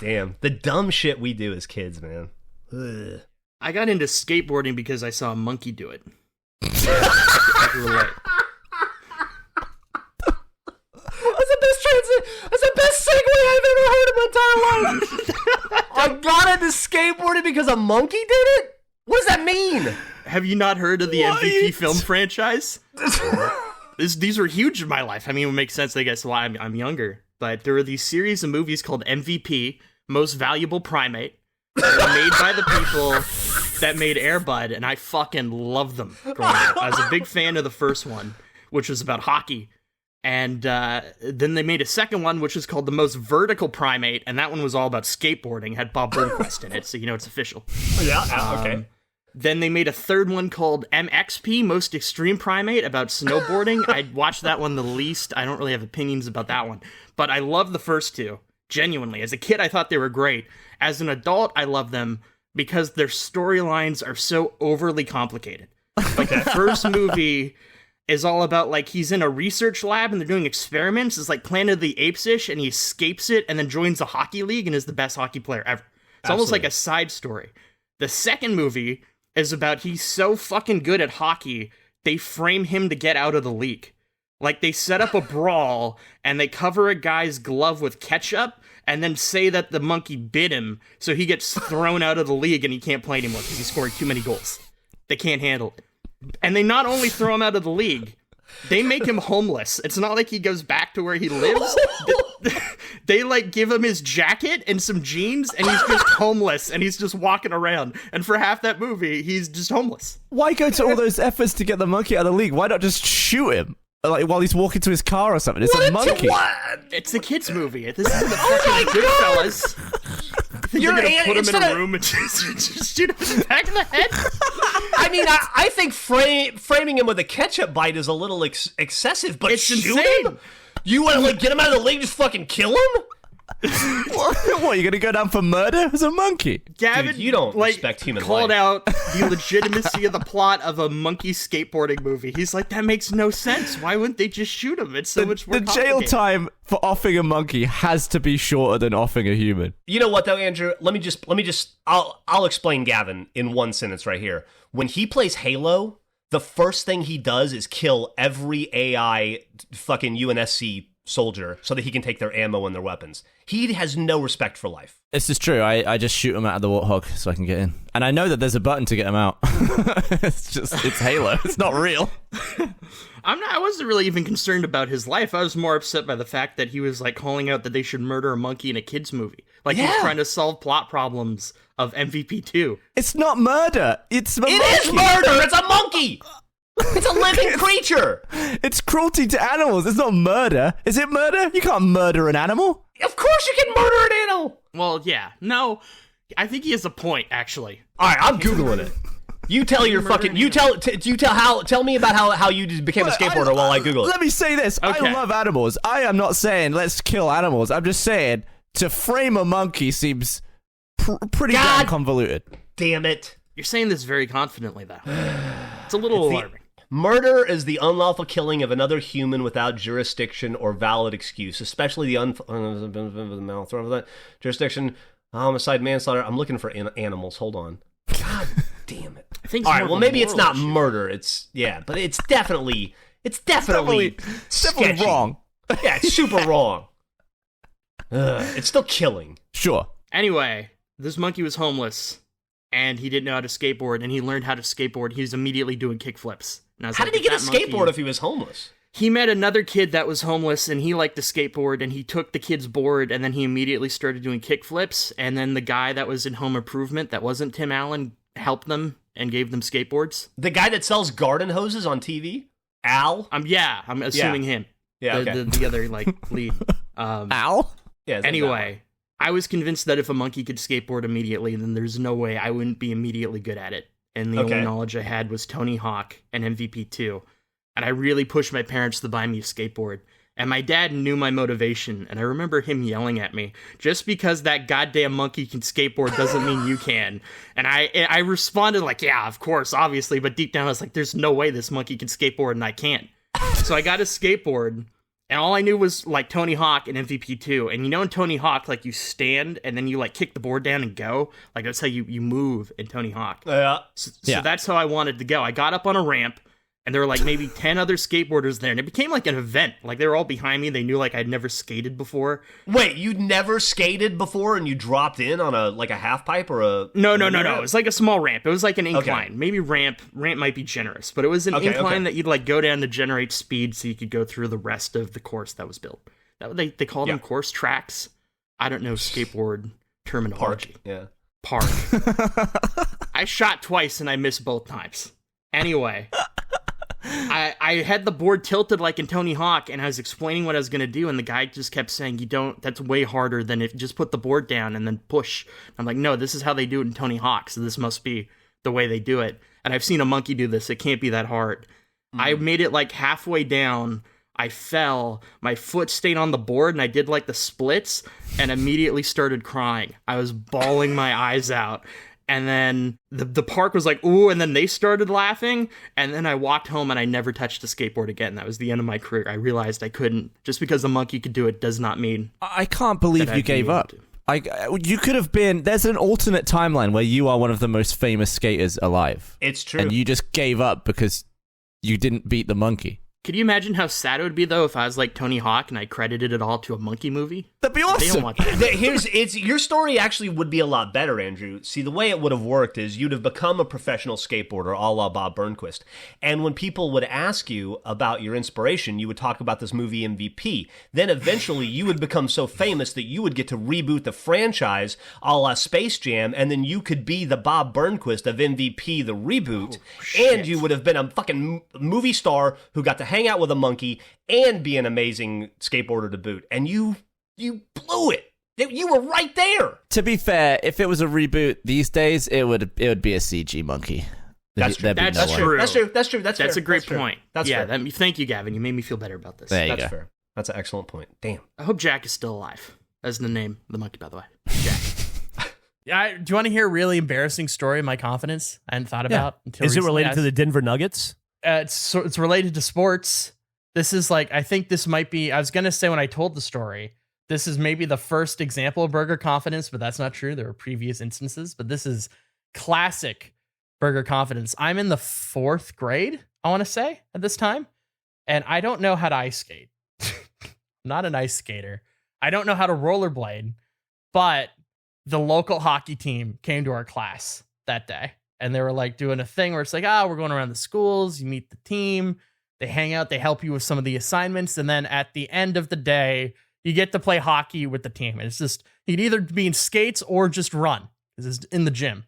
damn. The dumb shit we do as kids, man. Ugh. I got into skateboarding because I saw a monkey do it. I can relate. That's the best segue I've ever heard in my entire life. I got into skateboarding because a monkey did it? What does that mean? Have you not heard of the MVP film franchise? These were huge in my life. I mean, it would make sense, I guess, why I'm younger. But there were these series of movies called MVP, Most Valuable Primate, that were made by the people that made Air Bud, and I fucking love them growing up. I was a big fan of the first one, which was about hockey. And then they made a second one, which was called The Most Vertical Primate, and that one was all about skateboarding. It had Bob Burnquist in it, so you know it's official. Yeah, okay. Then they made a third one called MXP, Most Extreme Primate, about snowboarding. I watched that one the least. I don't really have opinions about that one. But I love the first two, genuinely. As a kid, I thought they were great. As an adult, I love them because their storylines are so overly complicated. Like, the first movie is all about, like, he's in a research lab and they're doing experiments. It's like Planet of the Apes-ish, and he escapes it and then joins a hockey league and is the best hockey player ever. It's almost like a side story. The second movie is about he's so fucking good at hockey, they frame him to get out of the league. Like, they set up a brawl, and they cover a guy's glove with ketchup, and then say that the monkey bit him, so he gets thrown out of the league and he can't play anymore because he's scoring too many goals. They can't handle it. And they not only throw him out of the league, they make him homeless. It's not like he goes back to where he lives. They like give him his jacket and some jeans, and he's just homeless, and he's just walking around. And for half that movie, he's just homeless. Why go to all those efforts to get the monkey out of the league? Why not just shoot him? Like, while he's walking to his car or something. It's a monkey. It's a kid's movie. This isn't the fucking Goodfellas. You're gonna put him in a room and just shoot him in the back of the head? I mean, I think framing him with a ketchup bite is a little excessive, but it's shoot insane. him? You want to, like, get him out of the league and just fucking kill him? What, you gonna go down for murder as a monkey? Gavin, dude, you don't respect human called life. out the legitimacy of the plot of a monkey skateboarding movie. He's like, that makes no sense. Why wouldn't they just shoot him? It's so much more complicated. The jail time for offing a monkey has to be shorter than offing a human. You know what, though, Andrew? Let me just. I'll explain Gavin in one sentence right here. When he plays Halo, the first thing he does is kill every AI fucking UNSC soldier so that he can take their ammo and their weapons. He has no respect for life. This is true. I just shoot him out of the warthog so I can get in. And I know that there's a button to get him out. It's Halo. It's not real. I wasn't really even concerned about his life. I was more upset by the fact that he was like calling out that they should murder a monkey in a kid's movie. Like, he's trying to solve plot problems of MVP 2. It's not murder. It's a monkey. It is murder. It's a monkey. It's a living creature. It's cruelty to animals. It's not murder. Is it murder? You can't murder an animal. Of course you can murder an animal. Well, yeah. No, I think he has a point, actually. All right, I'm Googling it. You tell your fucking... Tell me about how you just became a skateboarder while I Google it. Let me say this. Okay. I love animals. I am not saying let's kill animals. I'm just saying to frame a monkey seems pretty damn convoluted. Damn it. You're saying this very confidently, though. It's a little alarming. Murder is the unlawful killing of another human without jurisdiction or valid excuse, especially the jurisdiction, homicide, manslaughter. I'm looking for animals. Hold on. God damn it. I think all right, well, maybe it's not murder. But it's definitely sketchy. Wrong. Yeah, it's super wrong. It's still killing. Sure. Anyway, this monkey was homeless, and he didn't know how to skateboard, and he learned how to skateboard. He was immediately doing kickflips. How did he get a skateboard if he was homeless? He met another kid that was homeless, and he liked to skateboard, and he took the kid's board, and then he immediately started doing kickflips, and then the guy that was in Home Improvement, that wasn't Tim Allen, helped them and gave them skateboards. The guy that sells garden hoses on TV? Al? I'm assuming him. Yeah, okay. The other, like, lead. Al? Yeah. Anyway, I was convinced that if a monkey could skateboard immediately, then there's no way I wouldn't be immediately good at it. And the only knowledge I had was Tony Hawk and MVP 2. And I really pushed my parents to buy me a skateboard. And my dad knew my motivation, and I remember him yelling at me, just because that goddamn monkey can skateboard doesn't mean you can. And I responded like, yeah, of course, obviously, but deep down I was like, there's no way this monkey can skateboard and I can't. So I got a skateboard, And all I knew was like Tony Hawk and MVP2. And in Tony Hawk, like you stand and then you like kick the board down and go. Like that's how you move in Tony Hawk. Yeah. So that's how I wanted to go. I got up on a ramp and there were like maybe 10 other skateboarders there. And it became like an event. Like they were all behind me. They knew like I'd never skated before. Wait, you'd never skated before and you dropped in on a half pipe or a... No. It was like a small ramp. It was like an incline. Okay. Maybe ramp might be generous. But it was an incline that you'd like go down to generate speed so you could go through the rest of the course that was built. They call them course tracks. I don't know skateboard terminology. Park. I shot twice and I missed both times. Anyway... I had the board tilted like in Tony Hawk, and I was explaining what I was going to do, and the guy just kept saying, that's way harder than if just put the board down and then push. I'm like, no, this is how they do it in Tony Hawk, so this must be the way they do it. And I've seen a monkey do this. It can't be that hard. I made it like halfway down. I fell. My foot stayed on the board, and I did like the splits, and immediately started crying. I was bawling my eyes out. And then the park was like, ooh, and then they started laughing. And then I walked home and I never touched a skateboard again. That was the end of my career. I realized I couldn't. Just because a monkey could do it does not mean... I can't believe you gave up. You could have been... There's an alternate timeline where you are one of the most famous skaters alive. It's true. And you just gave up because you didn't beat the monkey. Could you imagine how sad it would be, though, if I was like Tony Hawk and I credited it all to a monkey movie? That'd be awesome. They don't want that. Your story actually would be a lot better, Andrew. See, the way it would have worked is you'd have become a professional skateboarder, a la Bob Burnquist. And when people would ask you about your inspiration, you would talk about this movie MVP. Then eventually you would become so famous that you would get to reboot the franchise, a la Space Jam, and then you could be the Bob Burnquist of MVP, the reboot. And you would have been a fucking movie star who got to hang out with a monkey and be an amazing skateboarder to boot. And you blew it. You were right there. To be fair, if it was a reboot these days, it would be a CG monkey. That's true. That's true. That's a great point. That's fair. Thank you, Gavin. You made me feel better about this. That's fair. That's an excellent point. Damn. I hope Jack is still alive. That's the name of the monkey, by the way. Jack. Do you want to hear a really embarrassing story of my confidence I hadn't thought about until Is recently? it related to the Denver Nuggets? It's related to sports. This is like, I think this might be, I was going to say when I told the story, this is maybe the first example of burger confidence, but that's not true. There were previous instances, but this is classic burger confidence. I'm in the 4th grade, I want to say, at this time, and I don't know how to ice skate. I'm not an ice skater. I don't know how to rollerblade, but the local hockey team came to our class that day, and they were like doing a thing where it's like, we're going around the schools, you meet the team, they hang out, they help you with some of the assignments, and then at the end of the day, you get to play hockey with the team. And it's just, you'd either be in skates or just run. This is in the gym.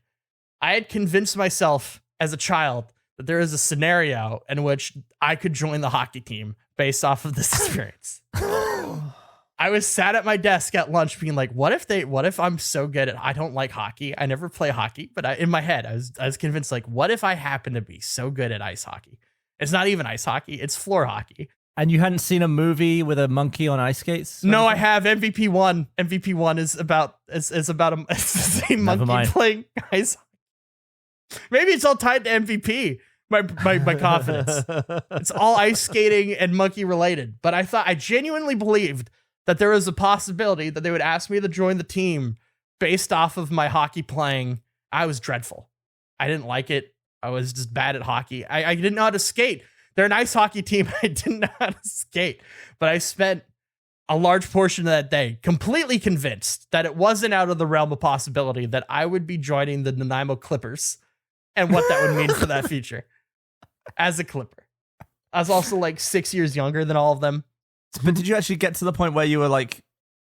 I had convinced myself as a child that there is a scenario in which I could join the hockey team based off of this experience. I was sat at my desk at lunch being like, what if I'm so good at, I don't like hockey. I never play hockey, but in my head, I was convinced, like, what if I happen to be so good at ice hockey? It's not even ice hockey. It's floor hockey. And you hadn't seen a movie with a monkey on ice skates? No, I have. MVP1. MVP1 is about it's the same monkey playing ice hockey. Maybe it's all tied to MVP. My confidence. It's all ice skating and monkey related. But I genuinely believed that there was a possibility that they would ask me to join the team based off of my hockey playing. I was dreadful. I didn't like it. I was just bad at hockey. I didn't know how to skate. They're an ice hockey team. I didn't know how to skate. But I spent a large portion of that day completely convinced that it wasn't out of the realm of possibility that I would be joining the Nanaimo Clippers and what that would mean for that future as a Clipper. I was also like 6 years younger than all of them. But did you actually get to the point where you were like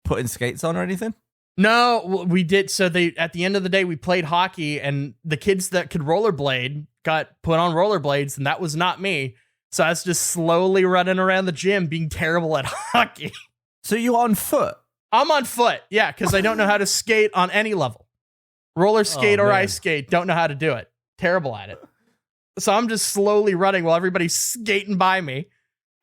putting skates on or anything? No, we did. So at the end of the day, we played hockey, and the kids that could rollerblade got put on rollerblades, and that was not me. So I was just slowly running around the gym being terrible at hockey. So you're on foot? I'm on foot, yeah, because I don't know how to skate on any level. Roller skate or ice skate, don't know how to do it. Terrible at it. So I'm just slowly running while everybody's skating by me,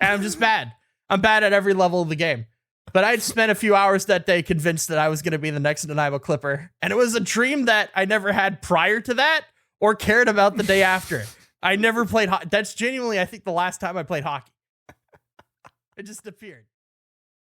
and I'm just bad. I'm bad at every level of the game. But I'd spent a few hours that day convinced that I was going to be the next Nanaimo Clipper. And it was a dream that I never had prior to that or cared about the day after. I never played hockey. That's genuinely, I think, the last time I played hockey. It just appeared.